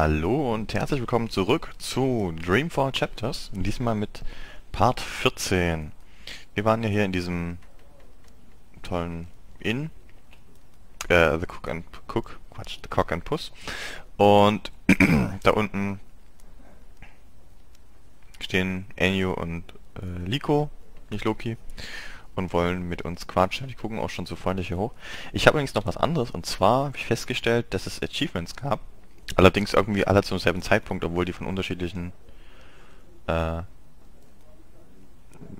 Hallo und herzlich willkommen zurück zu Dreamfall Chapters, diesmal mit Part 14. Wir waren ja hier in diesem tollen Inn, The Cock and Puss, und da unten stehen Enyo und Liko, nicht Loki, und wollen mit uns quatschen. Die gucken auch schon so freundlich hier hoch. Ich habe übrigens noch was anderes, und zwar habe ich festgestellt, dass es Achievements gab. Allerdings irgendwie alle zum selben Zeitpunkt, obwohl die von unterschiedlichen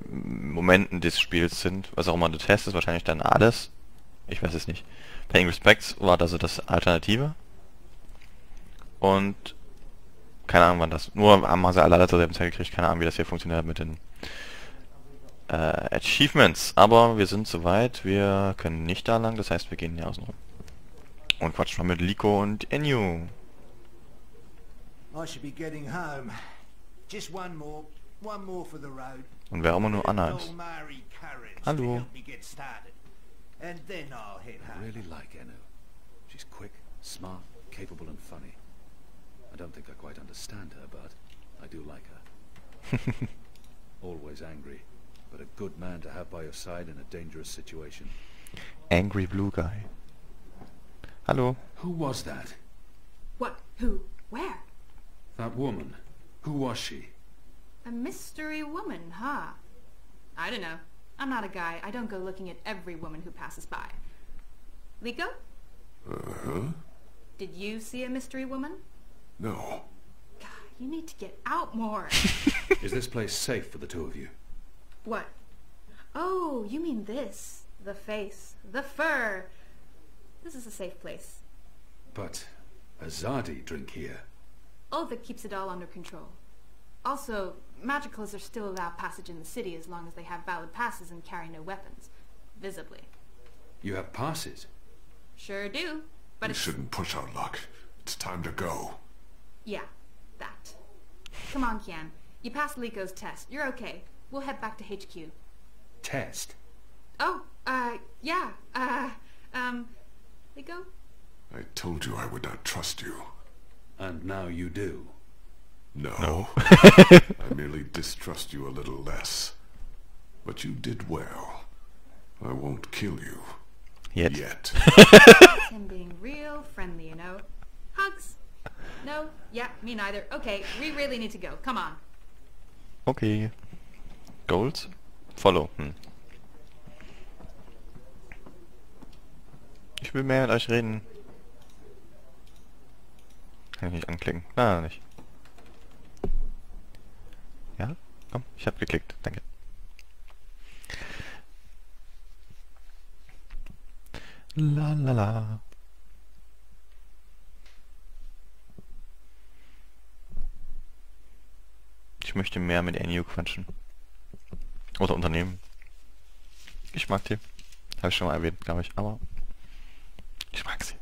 Momenten des Spiels sind. Was auch immer der Test ist, wahrscheinlich dann alles. Ich weiß es nicht. Paying Respects war also das Alternative. Und keine Ahnung wann das. Nur haben sie alle zur selben Zeit gekriegt. Keine Ahnung, wie das hier funktioniert mit den Achievements. Aber wir sind soweit. Wir können nicht da lang. Das heißt, wir gehen hier außen rum. Und quatschen mal mit Liko und Enyo. I should be getting home. Just one more for the road. Und wer immer nur Anna ist. Hallo. And then I'll head home. I really like Enu. She's quick, smart, capable and funny. I don't think I quite understand her, but I do like her. Always angry, but a good man to have by your side in a dangerous situation. Angry blue guy. Hallo. Who was that? What? Who? Where? That woman. Who was she? A mystery woman, huh? I don't know. I'm not a guy. I don't go looking at every woman who passes by. Liko? Uh-huh. Did you see a mystery woman? No. God, you need to get out more. Is this place safe for the two of you? What? Oh, you mean this. The face. The fur. This is a safe place. But Azadi drink here. Oh, that keeps it all under control. Also, magicals are still allowed passage in the city as long as they have valid passes and carry no weapons. Visibly. You have passes? Sure do. But We it's... shouldn't push our luck. It's time to go. Yeah, that. Come on, Kian. You passed Liko's test. You're okay. We'll head back to HQ. Test? Oh, yeah. Liko? I told you I would not trust you. And now you do. No. I merely distrust you a little less. But you did well. I won't kill you. Yet. That's him being real friendly, you know. Hugs? No? Yeah, me neither. Okay, we really need to go. Come on. Okay. Goals? Follow. Ich will mehr mit euch reden. Kann ich nicht anklicken. Ah, nicht. Ja? Komm, ich hab geklickt. Danke. La la la. Ich möchte mehr mit Enyo quatschen. Oder Unternehmen. Ich mag die. Habe ich schon mal erwähnt, glaube ich. Aber ich mag sie.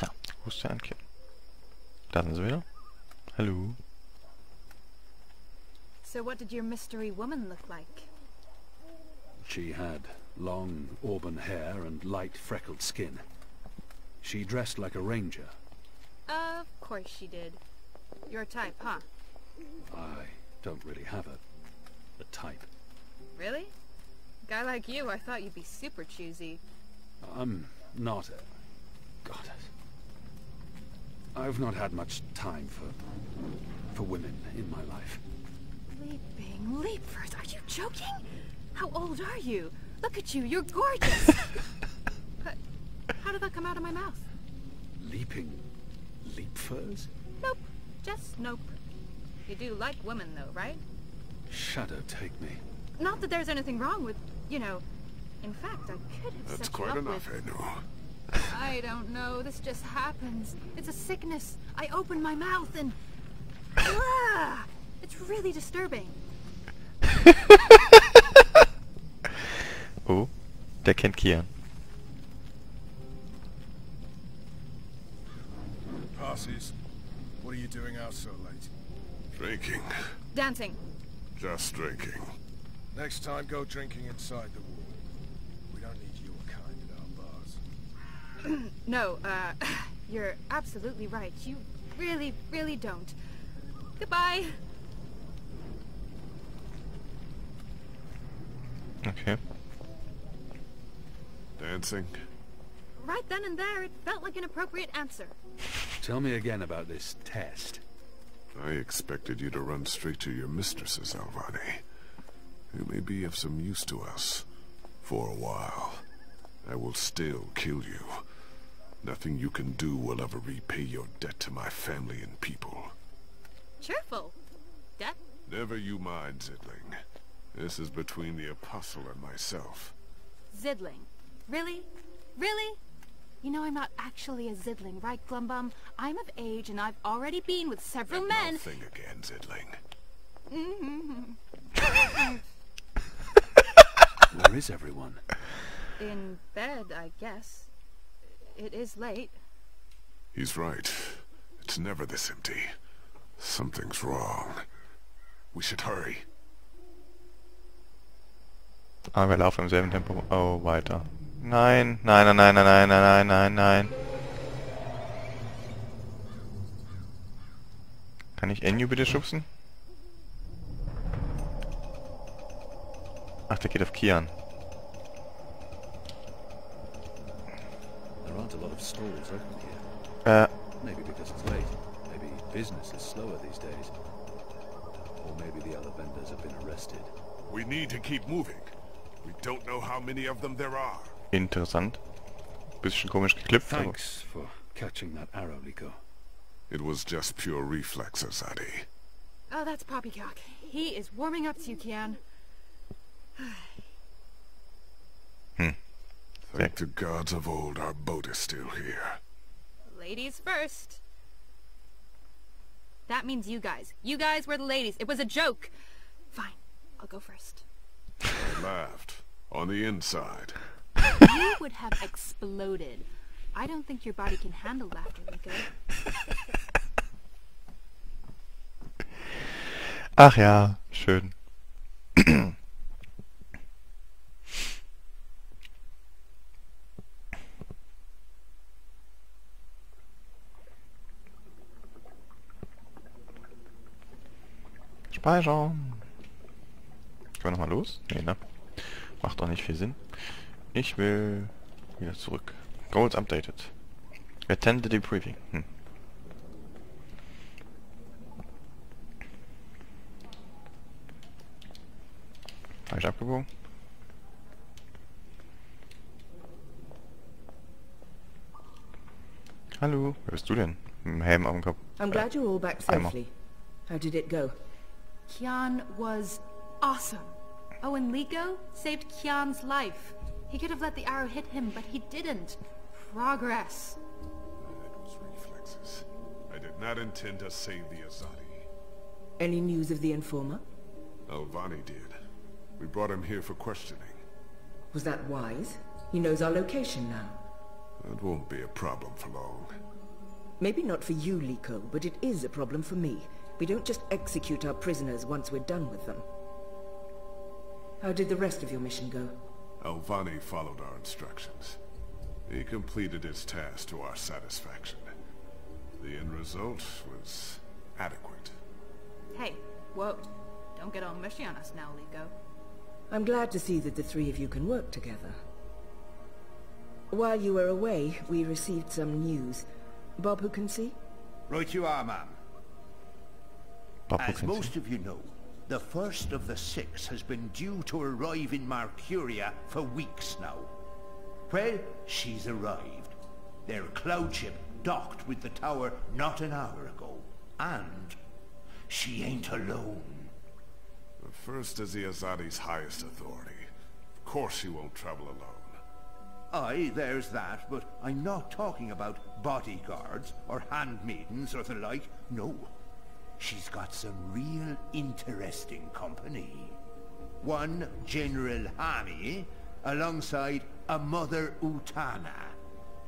Ja, wo ist der Anke? Da sind sie wieder. Hallo. So what did your mystery woman look like? She had long auburn hair and light freckled skin. She dressed like a ranger. Of course she did. Your type, huh? I don't really have a type. Really? A guy like you, I thought you'd be super choosy. I'm not a... God. I've not had much time for women in my life. Leaping leapers, are you joking? How old are you? Look at you, you're gorgeous! But how did that come out of my mouth? Leaping leapfurs? Nope, just nope. You do like women though, right? Shadow take me. Not that there's anything wrong with, you know... In fact, I could have That's set you quite up enough, with... Enu. I don't know, this just happens. It's a sickness. I open my mouth and... Ah, it's really disturbing. Oh, der kennt Kian. Passes. What are you doing out so late? Drinking. Dancing. Just drinking. Next time, go drinking inside the wall. We don't need your No, you're absolutely right. You really, really don't. Goodbye. Okay. Dancing? Right then and there, it felt like an appropriate answer. Tell me again about this test. I expected you to run straight to your mistresses, Alvani. You may be of some use to us. For a while. I will still kill you. Nothing you can do will ever repay your debt to my family and people. Cheerful. Death? Never you mind, Zidling. This is between the Apostle and myself. Zidling. Really? Really? You know I'm not actually a Zidling, right, Glumbum? I'm of age and I've already been with several men. Nothing again, Zidling. Where is everyone? In bed, I guess. It is late. He's right. It's never this empty. Something's wrong. We should hurry. Ah, wir laufen im selben Tempo. Oh, weiter. Nein, nein, nein, nein, nein, nein, nein, nein, nein. Kann ich Enyu bitte schubsen? Ach, der geht auf Kian. There aren't a lot of stalls open here. Maybe because it's late. Maybe business is slower these days. Or maybe the other vendors have been arrested. We need to keep moving. We don't know how many of them there are. Interessant. Bisschen komisch geklippt, aber... Thanks for catching that arrow, Liko. It was just pure reflex, Azadi. Oh, that's Poppycock. He is warming up to you, Kian. Thank the gods of old our boat is still here. Ladies first. That means you guys. You guys were the ladies. It was a joke. Fine. I'll go first. I laughed. On the inside. You would have exploded. I don't think your body can handle laughter, Liko. Ach ja, schön. Speichern. Können wir nochmal los? Nee, ne? Macht doch nicht viel Sinn. Ich will wieder zurück. Goals updated. Attend the debriefing. Falsch abgebogen. Hallo, wer bist du denn? Mit dem Helm auf dem Kopf. I'm glad you're all back Einmal. safely. How did it go? Kian was awesome. Oh, and Liko saved Kian's life. He could have let the arrow hit him, but he didn't. Progress. It was reflexes. I did not intend to save the Azadi. Any news of the informer? Alvani did. We brought him here for questioning. Was that wise? He knows our location now. That won't be a problem for long. Maybe not for you, Liko, but it is a problem for me. We don't just execute our prisoners once we're done with them. How did the rest of your mission go? Alvani followed our instructions. He completed his task to our satisfaction. The end result was adequate. Hey, whoa. Don't get all mushy on us now, Liko. I'm glad to see that the three of you can work together. While you were away, we received some news. Bob who can see? Right you are, ma'am. Papa As can most see. of you know, the first of the six has been due to arrive in Mercuria for weeks now. Well, she's arrived. Their cloud ship docked with the tower not an hour ago. And she ain't alone. The first is the Azadi's highest authority. Of course she won't travel alone. Aye, there's that, but I'm not talking about bodyguards or handmaidens or the like. No. She's got some real interesting company. One General Hani, alongside a Mother Utana.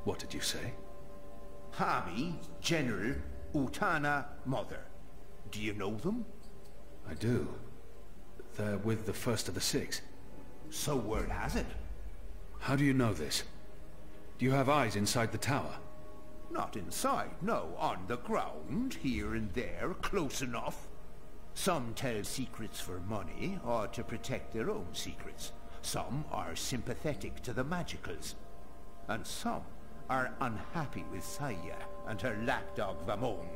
What did you say? Hami, General, Utana, Mother. Do you know them? I do. They're with the first of the six. So word has it. How do you know this? Do you have eyes inside the tower? Not inside, no. On the ground, here and there, close enough. Some tell secrets for money, or to protect their own secrets. Some are sympathetic to the magicals. And some are unhappy with Saya and her lapdog Vamon.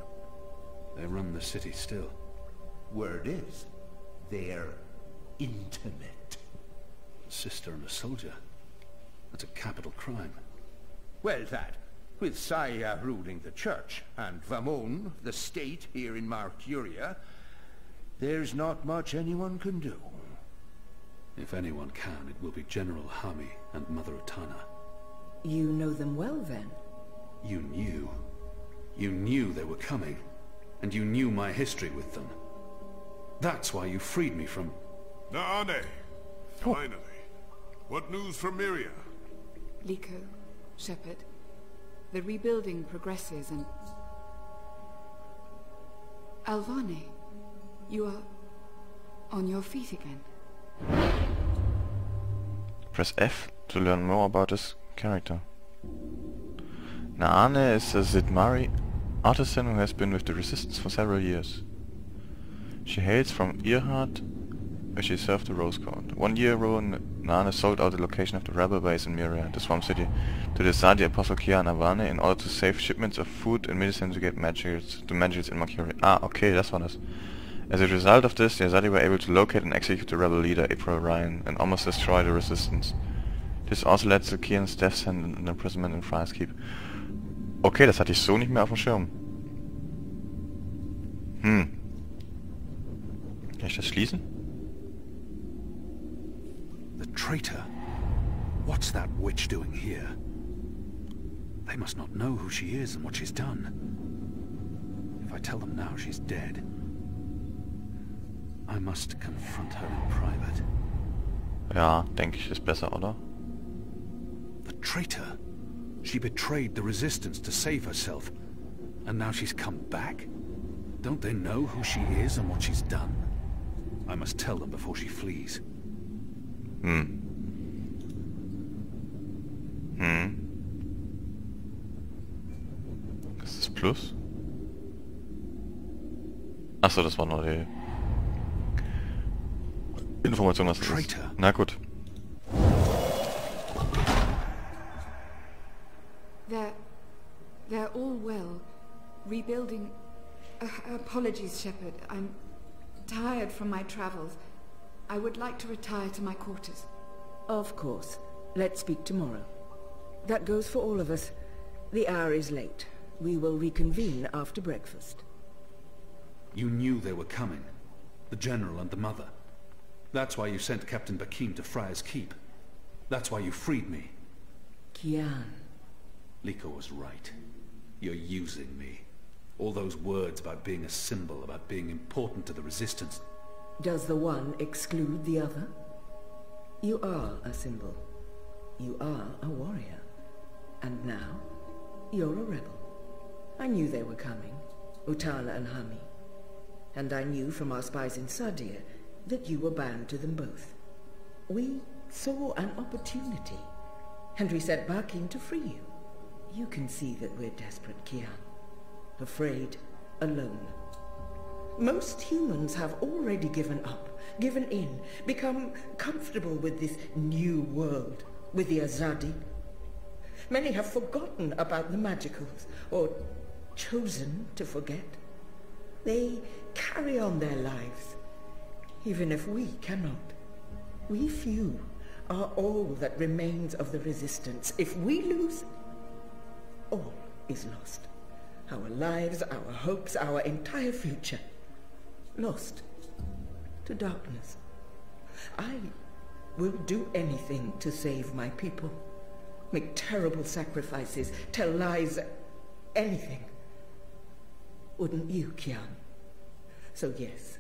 They run the city still. Word is, they're intimate. A sister and a soldier. That's a capital crime. Well, that, with Saya ruling the church, and Vamon, the state here in Marcuria, there's not much anyone can do. If anyone can, it will be General Hami and Mother Utana. You know them well, then? You knew. You knew they were coming. And you knew my history with them. That's why you freed me from... Naane! Finally. What news from Myria? Liko, Shepard, the rebuilding progresses and... Alvane, you are on your feet again. Press F to learn more about his character. Naane is a Zidmari artisan who has been with the Resistance for several years. She hails from Earhart, where she served the Rose Court. 1 year ago, Naane sold out the location of the rebel base in Myria, the Swamp City, to the Zadi Apostle Kian Avane in order to save shipments of food and medicine to get magicals in Marcuria. Ah, okay, das war das. As a result of this, the Azadi were able to locate and execute the rebel leader, April Ryan, and almost destroy the Resistance. This also led to Kian's death sentence and imprisonment in Friar's Keep. Okay, das hatte ich so nicht mehr auf dem Schirm. Kann ich das schließen? The traitor? What's that witch doing here? They must not know who she is and what she's done. If I tell them now she's dead, I must confront her in private. Ja, denke ich, ist besser, oder? The traitor? She betrayed the Resistance to save herself, and now she's come back? Don't they know who she is and what she's done? I must tell them before she flees. Was ist das Plus? Achso, das war nur die Information, was das ist. Na gut. They're all well. Rebuilding... apologies, Shepard. I'm tired from my travels. I would like to retire to my quarters. Of course. Let's speak tomorrow. That goes for all of us. The hour is late. We will reconvene after breakfast. You knew they were coming. The General and the Mother. That's why you sent Captain Bakim to Friar's Keep. That's why you freed me. Kian. Liko was right. You're using me. All those words about being a symbol, about being important to the Resistance. Does the one exclude the other? You are a symbol. You are a warrior. And now, you're a rebel. I knew they were coming, Utana and Hami. And I knew from our spies in Sadir that you were bound to them both. We saw an opportunity, and we sent Bakim to free you. You can see that we're desperate, Kian. Afraid, alone. Most humans have already given up, given in, become comfortable with this new world, with the Azadi. Many have forgotten about the magicals, or chosen to forget. They carry on their lives, even if we cannot. We few are all that remains of the Resistance. If we lose, all is lost. Our lives, our hopes, our entire future. Lost to darkness. I will do anything to save my people. Make terrible sacrifices, tell lies, anything. Wouldn't you, Kian? So yes,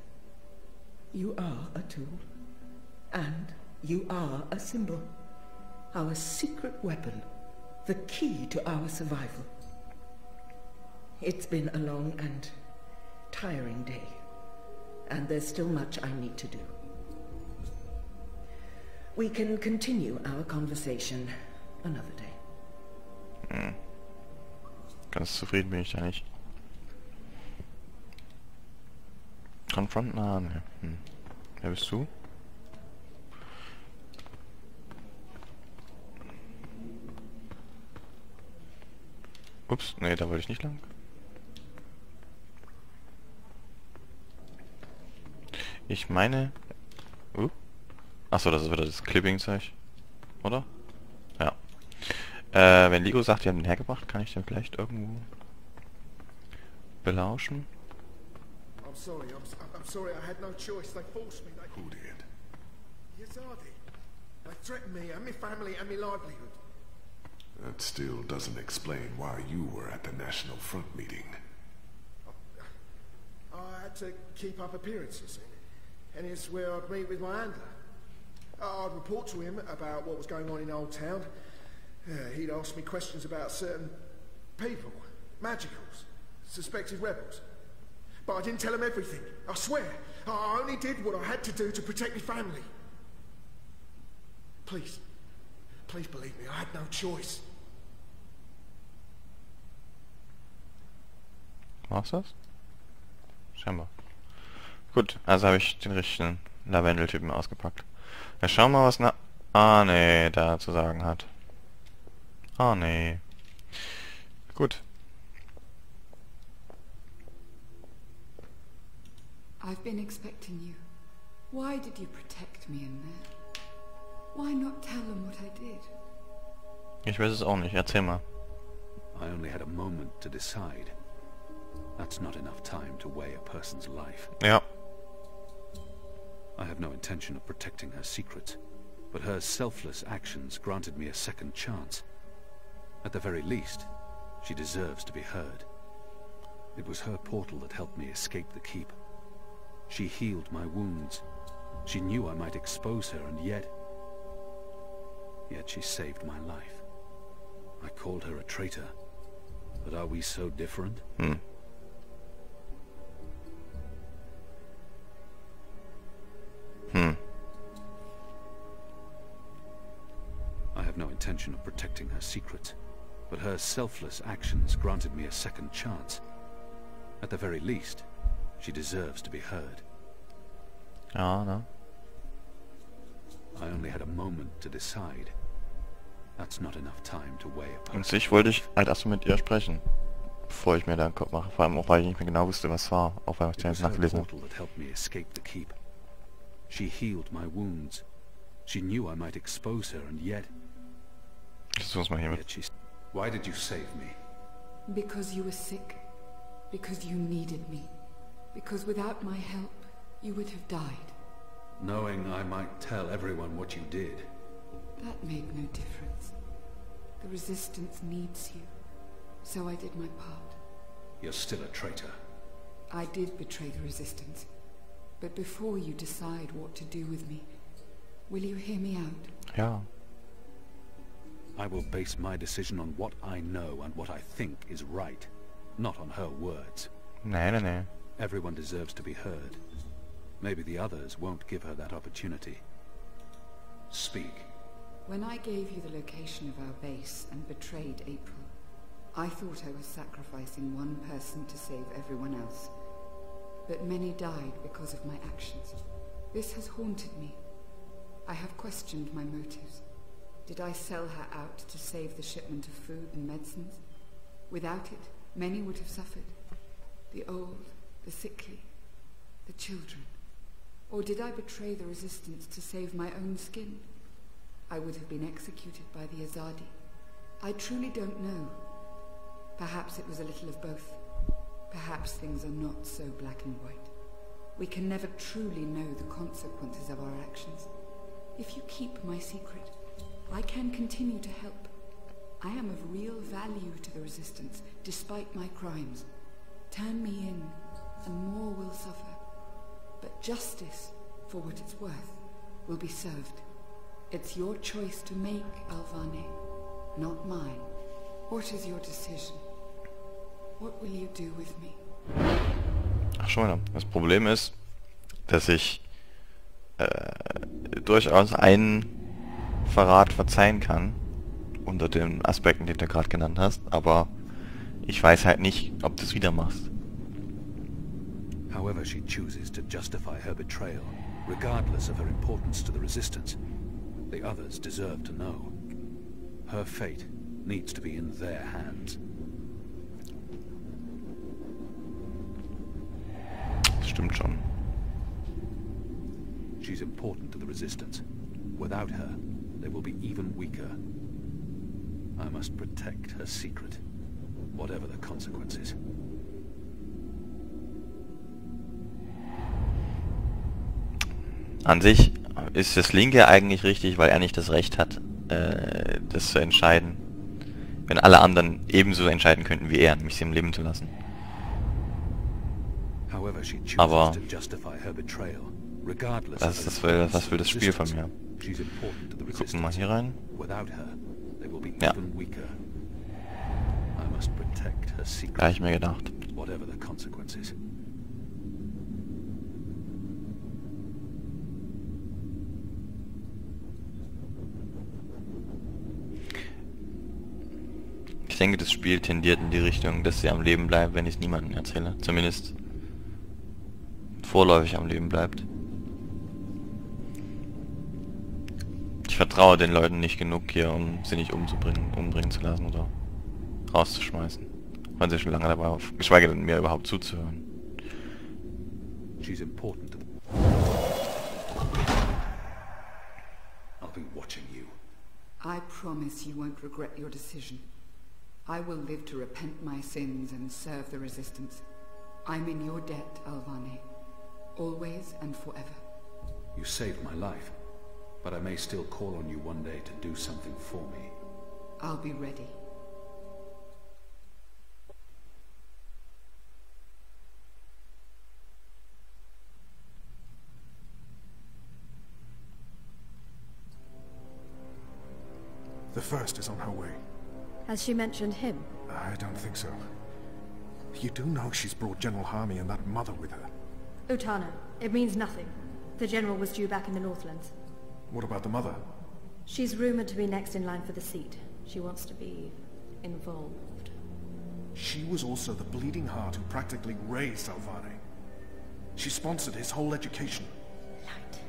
you are a tool. And you are a symbol. Our secret weapon. The key to our survival. It's been a long and tiring day. And there's still much I need to do. We can continue our conversation another day. Ganz zufrieden bin ich da nicht. Confront? Ah, ne. Wer bist du? Ups, nee, da wollte ich nicht lang. Ich meine... Achso, das ist wieder das Clipping-Zeug. Oder? Ja. Wenn Ligo sagt, wir haben den hergebracht, kann ich den vielleicht irgendwo belauschen? I'm sorry, I had no choice. They forced me. Who did? Yazadi. They threatened me and my family and my livelihood. That still doesn't explain why you were at the National Front meeting. I had to keep up appearances, and it's where I'd meet with my handler. I'd report to him about what was going on in Old Town. He'd ask me questions about certain people, magicals, suspected rebels. But I didn't tell him everything, I swear. I only did what I had to do to protect my family. Please believe me, I had no choice. War's das? Scheinbar. Gut, also habe ich den richtigen Lavendel-Typen ausgepackt. Ja, schauen wir mal, was nee, da zu sagen hat. Nee. Gut. I've been expecting you. Why did you protect me in there? Why not tell them what I did? Ich weiß es auch nicht. Erzähl mal. I only had a moment to decide. That's not enough time to weigh a person's life. Ja. I have no intention of protecting her secrets, but her selfless actions granted me a second chance. At the very least, she deserves to be heard. It was her portal that helped me escape the keep. She healed my wounds. She knew I might expose her, and yet she saved my life. I called her a traitor, but are we so different? I have no intention of protecting her secrets, but her selfless actions granted me a second chance. At the very least, she deserves to be heard. Ja, ne? I only had a moment to decide. That's not enough time to weigh a person. Und sich wollte ich halt erst mit ihr sprechen, bevor ich mir da einen Kopf mache. Vor allem auch, weil ich nicht mehr genau wusste, was war, auch weil ich den jetzt nachgelesen habe. She healed my wounds. She knew I might expose her, and yet... Das muss man hier mit. Why did you save me? Because you were sick. Because you needed me. Because without my help, you would have died. Knowing I might tell everyone what you did. That made no difference. The Resistance needs you. So I did my part. You're still a traitor. I did betray the Resistance. But before you decide what to do with me, will you hear me out? Ja. I will base my decision on what I know and what I think is right, not on her words. Nee. Everyone deserves to be heard. Maybe the others won't give her that opportunity. Speak. When I gave you the location of our base and betrayed April, I thought I was sacrificing one person to save everyone else. But many died because of my actions. This has haunted me. I have questioned my motives. Did I sell her out to save the shipment of food and medicines? Without it, many would have suffered. The old, the sickly, the children. Or did I betray the Resistance to save my own skin? I would have been executed by the Azadi. I truly don't know. Perhaps it was a little of both. Perhaps things are not so black and white. We can never truly know the consequences of our actions. If you keep my secret, I can continue to help. I am of real value to the Resistance, despite my crimes. Turn me in, and more will suffer. But justice, for what it's worth, will be served. It's your choice to make, Alvane, not mine. What is your decision? What will you do with me? Ach schon, das Problem ist, dass ich durchaus einen Verrat verzeihen kann unter den Aspekten, die du gerade genannt hast, aber ich weiß halt nicht, ob du es wieder machst. However she chooses to justify her betrayal, regardless of her importance to the Resistance, the others deserve to know. Her fate needs to be in their hands. Das stimmt schon. She's important to the Resistance. Without her, they will be even weaker. I must protect her secret, whatever the consequences. An sich ist das Linke eigentlich richtig, weil er nicht das Recht hat, das zu entscheiden. Wenn alle anderen ebenso entscheiden könnten wie er, nämlich sie im Leben zu lassen. Aber was will das Spiel von mir? Wir gucken mal hier rein. Ja. Da habe ich mir gedacht. Ich denke, das Spiel tendiert in die Richtung, dass sie am Leben bleibt, wenn ich es niemandem erzähle. Zumindest vorläufig am Leben bleibt. Ich vertraue den Leuten nicht genug hier, um sie nicht umbringen zu lassen oder rauszuschmeißen. Weil sie schon lange dabei auf, geschweige denn mir überhaupt zuzuhören. She's important. I'll be watching you. I promise you won't regret your decision. I will live to repent my sins and serve the Resistance. I'm in your debt, Alvane. Always and forever. You saved my life, but I may still call on you one day to do something for me. I'll be ready. The first is on her way. Has she mentioned him? I don't think so. You do know she's brought General Harmy and that mother with her. Utana, it means nothing. The General was due back in the Northlands. What about the mother? She's rumored to be next in line for the seat. She wants to be involved. She was also the bleeding heart who practically raised Alvane. She sponsored his whole education. Light.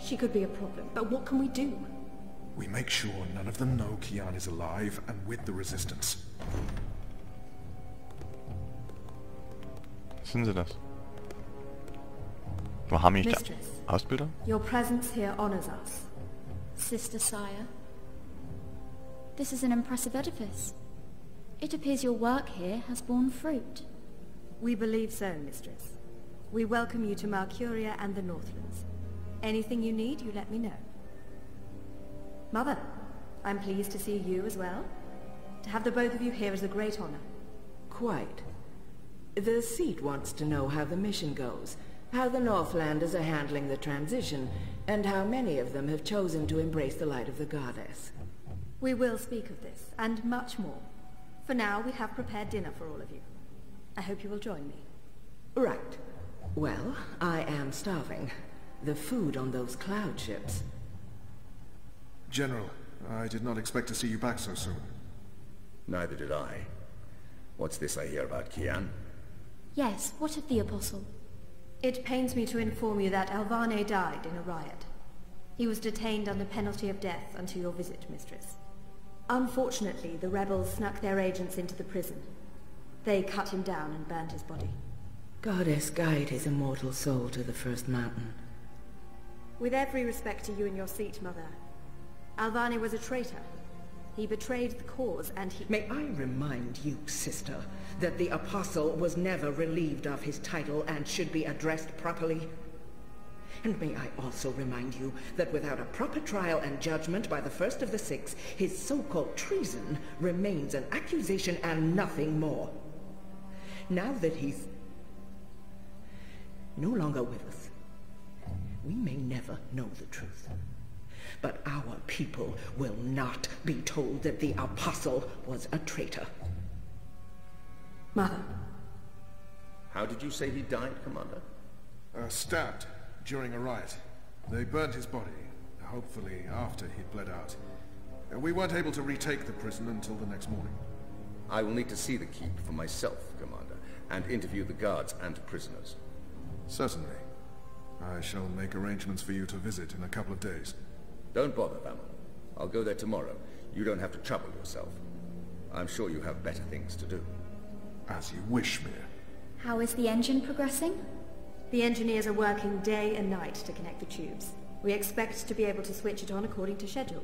She could be a problem, but what can we do? We make sure none of them know Kian is alive and with the Resistance. Sind sie das? War Harmy nicht Mistress, der Ausbilder? Your presence here honors us. Sister Sire, this is an impressive edifice. It appears your work here has borne fruit. We believe so, Mistress. We welcome you to Malcuria and the Northlands. Anything you need, you let me know. Mother, I'm pleased to see you as well. To have the both of you here is a great honor. Quite. The seat wants to know how the mission goes, how the Northlanders are handling the transition, and how many of them have chosen to embrace the light of the Goddess. We will speak of this, and much more. For now, we have prepared dinner for all of you. I hope you will join me. Right. Well, I am starving. The food on those cloud ships. General, I did not expect to see you back so soon. Neither did I. What's this I hear about Kian? Yes, what of the Apostle? It pains me to inform you that Alvane died in a riot. He was detained under penalty of death until your visit, Mistress. Unfortunately, the rebels snuck their agents into the prison. They cut him down and burned his body. Goddess, guide his immortal soul to the first mountain. With every respect to you and your seat, Mother, Alvane was a traitor. He betrayed the cause and he— May I remind you, sister, that the Apostle was never relieved of his title and should be addressed properly? And may I also remind you that without a proper trial and judgment by the first of the six, his so-called treason remains an accusation and nothing more. Now that he's no longer with us, we may never know the truth. But our people will not be told that the Apostle was a traitor. Mother. How did you say he died, Commander? Stabbed during a riot. They burned his body, hopefully after he'd bled out. We weren't able to retake the prison until the next morning. I will need to see the keep for myself, Commander, and interview the guards and prisoners. Certainly. I shall make arrangements for you to visit in a couple of days. Don't bother, Vammel. I'll go there tomorrow. You don't have to trouble yourself. I'm sure you have better things to do. As you wish, Mir. How is the engine progressing? The engineers are working day and night to connect the tubes. We expect to be able to switch it on according to schedule.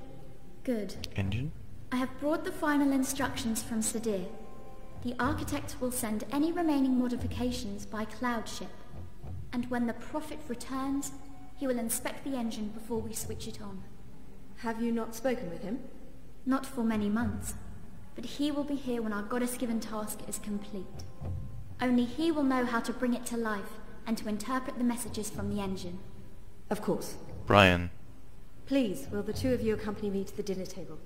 Good. Engine? I have brought the final instructions from Sadir. The architect will send any remaining modifications by cloud ship. And when the Prophet returns, he will inspect the engine before we switch it on. Have you not spoken with him? Not for many months, but he will be here when our goddess-given task is complete. Only he will know how to bring it to life and to interpret the messages from the engine. Of course. Brian. Please, will the two of you accompany me to the dinner table?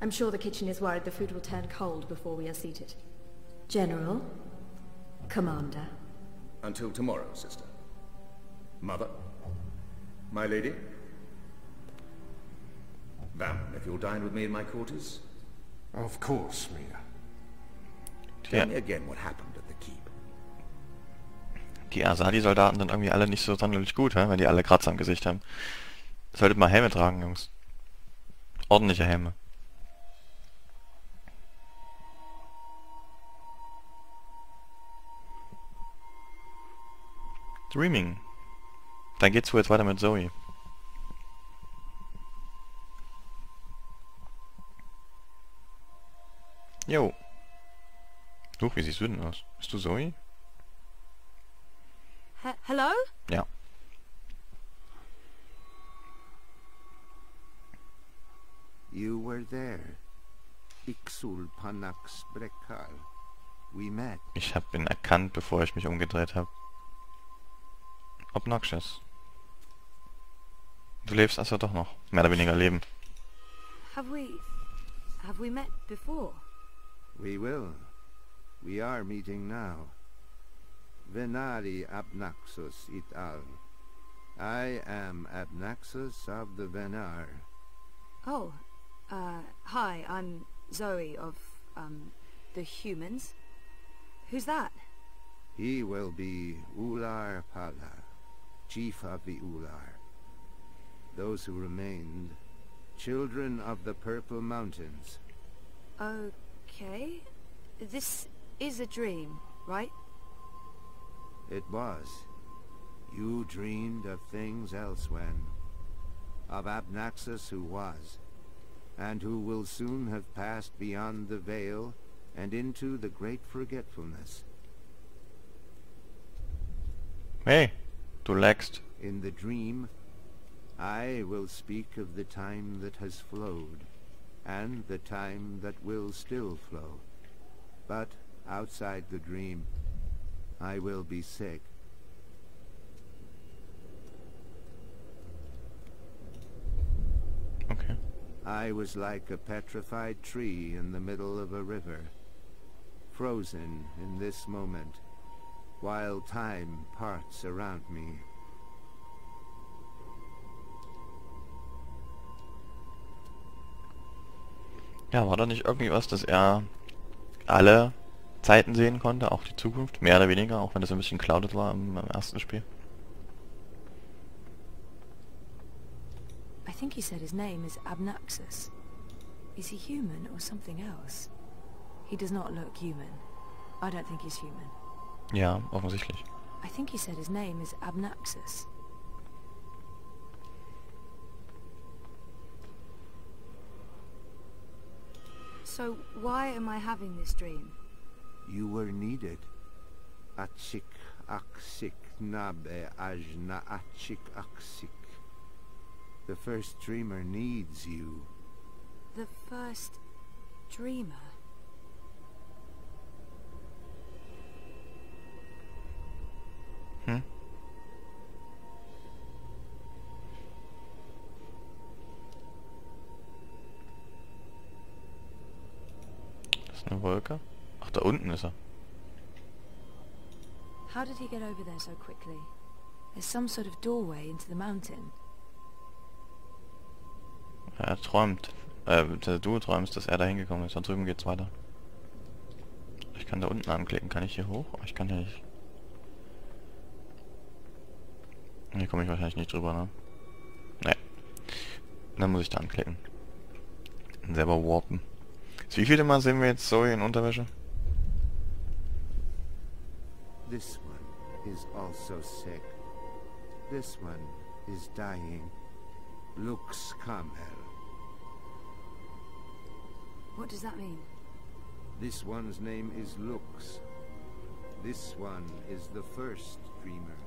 I'm sure the kitchen is worried the food will turn cold before we are seated. General, Commander. Until tomorrow, sister. Mother. My lady. Vam, if you'll dine with me in my quarters. Of course, Mir. Tell me again what happened at the keep. Die Asadi-Soldaten sind irgendwie alle nicht so sonderlich gut, wenn die alle Kratzer am Gesicht haben. Solltet mal Helme tragen, Jungs. Ordentliche Helme. Dreaming. Dann geht's wohl jetzt weiter mit Zoe. Jo. Huch, wie siehst du denn aus? Bist du Zoe? Hello? Ja. You were there. Ixul Panax Brekal. We met. Ich hab ihn erkannt, bevor ich mich umgedreht habe. Obnoxious. Du lebst also doch noch. Mehr oder weniger leben. Have we met before? We will. We are meeting now. Venari Abnaxus et al. I am Abnaxus of the Venar. Oh, hi, I'm Zoe of, the humans. Who's that? He will be Ular Pala, chief of the Ular. Those who remained, children of the Purple Mountains. Okay. This is a dream, right? It was. You dreamed of things elsewhen. Of Abnaxus who was, and who will soon have passed beyond the veil and into the great forgetfulness. Hey, du lagst. In the dream, I will speak of the time that has flowed, and the time that will still flow. But outside the dream, I will be sick. Okay. I was like a petrified tree in the middle of a river, frozen in this moment, while time parts around me. Ja, war da nicht irgendwie was, dass er alle Zeiten sehen konnte, auch die Zukunft? Mehr oder weniger, auch wenn das ein bisschen clouded war im ersten Spiel. I think he said his name is Abnaxus. Is he human or something else? He does not look human. I don't think he's human. Ja, offensichtlich. I think he said his name is Abnaxus. So why am I having this dream? You were needed. Achik aksik nabe ajna achik aksik. The first dreamer needs you. The first dreamer? Hm? Das ist eine Wolke? Ach, da unten ist er. How did he get over there so quickly? There's some sort of doorway into the mountain. Er träumt. du träumst, dass er da hingekommen ist. Da drüben geht's weiter. Ich kann da unten anklicken. Kann ich hier hoch? Ich kann hier nicht. Hier komme ich wahrscheinlich nicht drüber, ne? Ne. Dann muss ich da anklicken. Und selber warpen. Wie viele Mal sehen wir jetzt Zoe in Unterwäsche? This one is also sick. This one is dying. Lux Kamel. What does that mean? This one's name is Lux. This one is the first dreamer.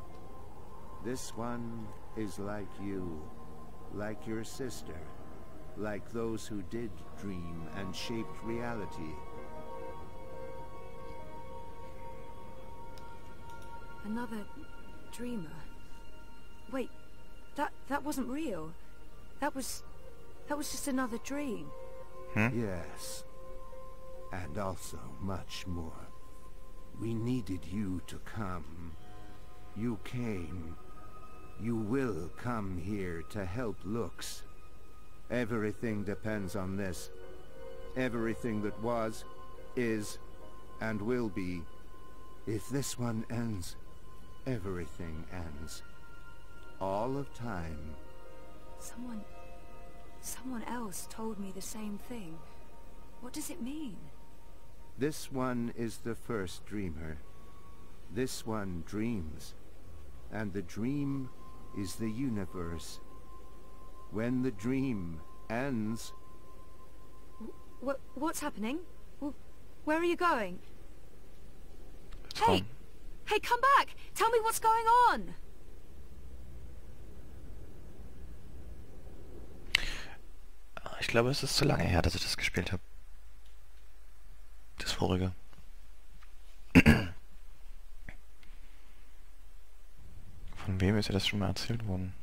This one is like you, like your sister, like those who did dream and shaped reality. Another dreamer. Wait, that wasn't real. That was just another dream. Yes. And also much more. We needed you to come. You came. You will come here to help Lux. Everything depends on this. Everything that was, is, and will be. If this one ends, everything ends. All of time. Someone else told me the same thing. What does it mean? This one is the first dreamer. This one dreams. And the dream is the universe. When the dream ends... What's happening? Where are you going? Hey! Hey, come back! Tell me what's going on! Ich glaube, es ist zu lange her, dass ich das gespielt habe. Das vorige. Von wem ist ja das schon mal erzählt worden?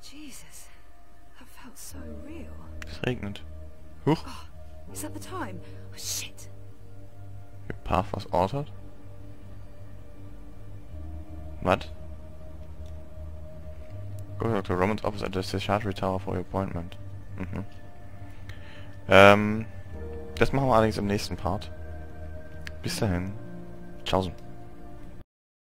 Jesus, that felt so real. Es regnet. Huch. Oh, is that the time? Oh, shit. Your path was altered? What? Go to Dr. Roman's office at the Discharge Tower for your appointment. Das machen wir allerdings im nächsten Part. Bis dahin. Ciao.